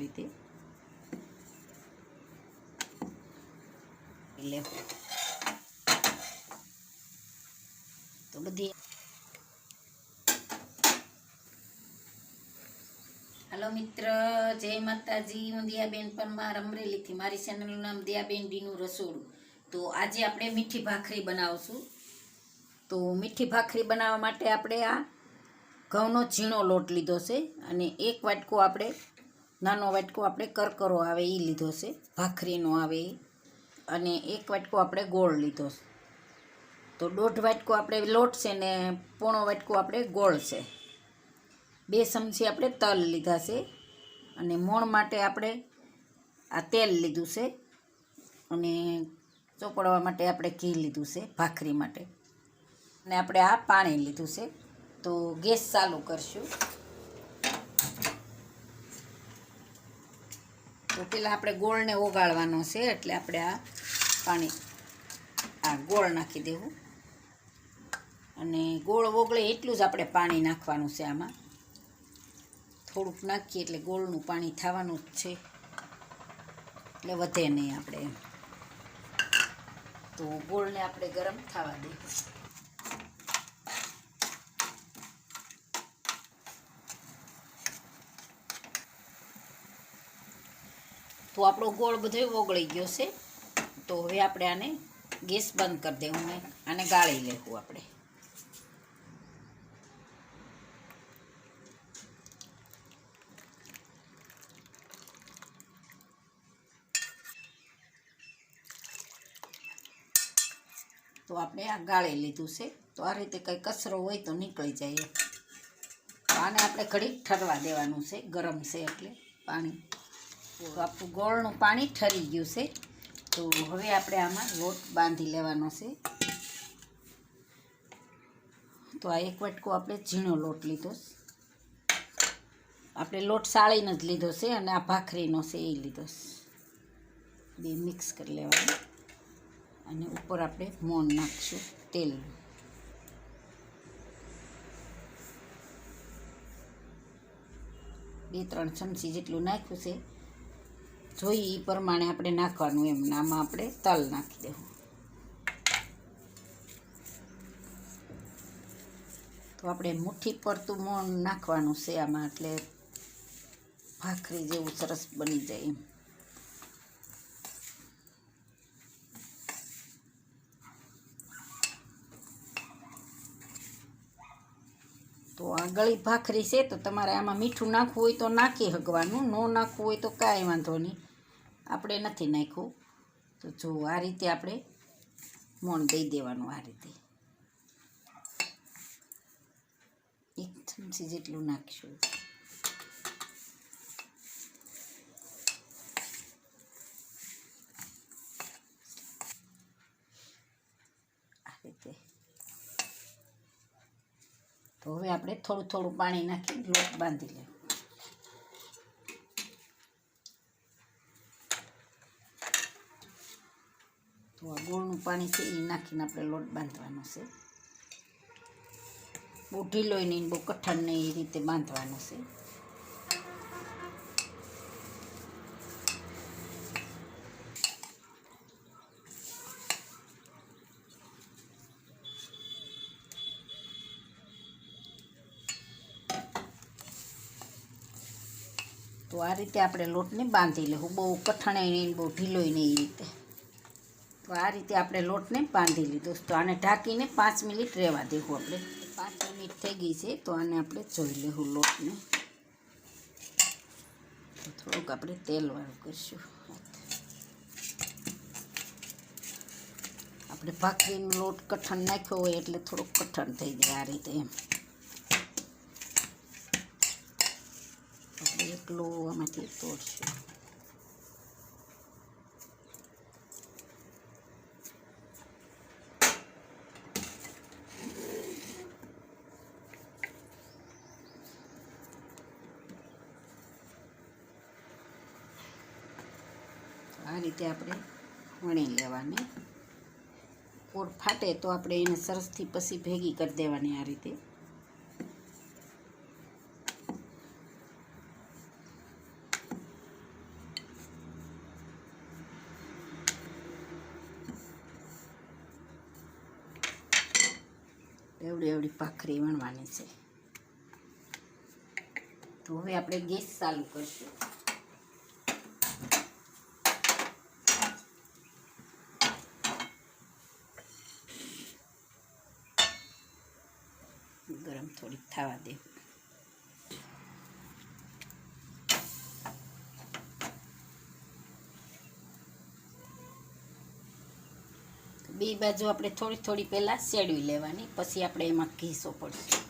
રીતે લેવું તો બધી. હાલો મિત્ર, જય માતાજી. હું દિયાબેન પરમાર, અમરેલીથી. મારી ચેનલનું નામ દિયાબેન ડીનું રસોડું. તો આજે આપણે મીઠી ભાખરી બનાવશું. તો મીઠી ભાખરી બનાવવા માટે આપણે આ ઘઉંનો ઝીણો લોટ લીધો છે અને એક વાટકો આપણે નાનો વાટકો આપણે કરકરો આવે એ લીધો છે, ભાખરીનો આવે એ, અને એક વાટકો આપણે ગોળ લીધો છે. તો 1.5 વાટકો આપણે લોટ છે ને 1.25 વાટકો આપણે ગોળ છે. 2 ચમચી આપણે તલ લીધા છે અને મોણ માટે આપણે આ તેલ લીધું છે અને ચોપડવા માટે આપણે ઘી લીધું છે ભાખરી માટે, અને આપણે આ પાણી લીધું છે. તો ગેસ ચાલુ કરશું. તો પહેલાં આપણે ગોળને ઓગાળવાનો છે, એટલે આપણે આ પાણી આ ગોળ નાખી દેવું અને ગોળ ઓગળે એટલું જ આપણે પાણી નાખવાનું છે. આમાં થોડુંક નાખીએ એટલે ગોળનું પાણી થવાનું જ છે, એટલે વધે નહીં આપણે એમ. તો ગોળને આપણે ગરમ થવા દઈએ. તો આપણો ગોળ બધો ઓગળી ગયો છે. તો હવે આપણે આને ગેસ બંધ કરી દેવું ને આને ગાળી લેવું આપણે. તો આપણે આ ગાળી લીધું છે. તો આ રીતે કંઈ કચરો હોય તો નીકળી જાય. તો આને આપણે ઘડીક ઠરવા દેવાનું છે, ગરમ છે એટલે પાણી. તો આપણું ગોળનું પાણી ઠરી ગયું છે. તો હવે આપણે આમાં લોટ બાંધી લેવાનો છે. તો આ 1 વાટકો આપણે ઝીણો લોટ લીધો, આપણે લોટ સાળીને જ લીધો છે અને આ ભાખરીનો છે એ લીધો છે. બે મિક્સ કરી લેવાનું અને ઉપર આપણે મોણ નાખીશું તેલ. બે 3 ચમચી જેટલું નાખ્યું છે, જોઈએ એ પ્રમાણે આપણે નાખવાનું એમ. આમાં આપણે તલ નાખી દેવું. તો આપણે મુઠ્ઠી પરતું મોણ નાખવાનું છે આમાં, એટલે ભાખરી જેવું સરસ બની જાય એમ. તો આ ગળી ભાખરી છે, તો તમારે આમાં મીઠું નાખવું હોય તો નાખી શકવાનું, ન નાખવું હોય તો કાંઈ વાંધો નહીં. આપણે નથી નાખ્યું. તો જો આ રીતે આપણે મોણ દઈ દેવાનું. આ રીતે 1 ચમચી જેટલું નાખીશું. આ રીતે. તો હવે આપણે થોડું થોડું પાણી નાખી લોટ બાંધી લેવું. તો આ ગોળનું પાણી છે એ નાખીને આપણે લોટ બાંધવાનો છે. બહુ ઢીલોય નહીં, બહુ કઠણ નહીં, એ રીતે બાંધવાનો છે. તો આ રીતે આપણે લોટને બાંધી લેવું. બહુ કઠણાય નહીં, બહુ ઢીલોય નહીં, એ રીતે. તો આ રીતે આપણે લોટને બાંધી લીધો. તો આને ઢાંકીને 5 મિનિટ રહેવા દેવું આપણે. 5 મિનિટ થઈ ગઈ છે. તો આને આપણે જોઈ લેવું લોટને. તો થોડુંક આપણે તેલવાળું કરીશું. આપણે ભાખરીનો લોટ કઠણ નાખ્યો હોય એટલે થોડુંક કઠણ થઈ જાય આ રીતે એમ. આપણે એકલો આમાંથી તોડશું. આ રીતે આપણે વણી લેવાની. કોર ફાટે તો આપણે એને સરસથી પછી ભેગી કરી દેવાની આ રીતે. એવડી એવડી ભાખરી વણવાની છે. તો હવે આપણે ગેસ ચાલુ કરશું. ગરમ થોડીક થવા દે. બે બાજુ આપણે થોડી થોડી પહેલાં શેડવી લેવાની, પછી આપણે એમાં ઘી સોપડશું.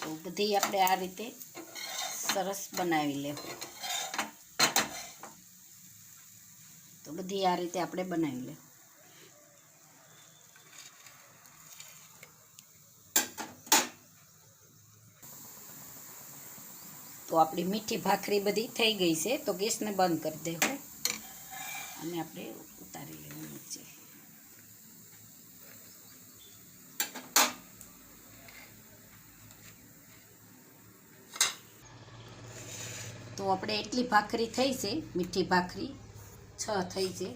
તો બધી આપણે આ રીતે સરસ બનાવી લેવું. તો બધી આ રીતે આપણે બનાવી લેવું. તો આપણી મીઠી ભાખરી બધી થઈ ગઈ છે. તો ગેસને બંધ કરી દેવું અને આપણે ઉતારી લેવું નીચે. તો આપણે એટલી ભાખરી થઈ છે, મીઠી ભાખરી 6 થઈ છે.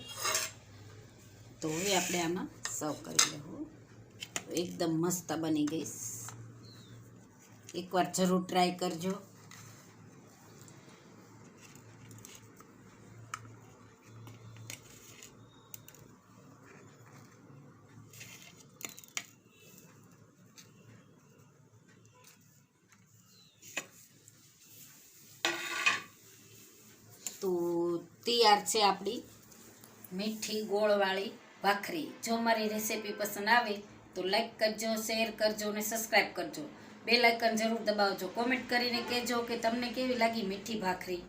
તો હવે આપણે આમાં સર્વ કરી લેવું. એકદમ મસ્ત બની ગઈ. એકવાર જરૂર ટ્રાય કરજો. તો તૈયાર છે આપણી મીઠી ગોળવાળી ભાખરી. જો મારી રેસીપી પસંદ આવે તો લાઈક કરજો, શેર કરજો અને સબસ્ક્રાઈબ કરજો. બેલ આઇકન જરૂર દબાવજો. કોમેન્ટ કરીને કહેજો કે તમને કેવી લાગી મીઠી ભાખરી.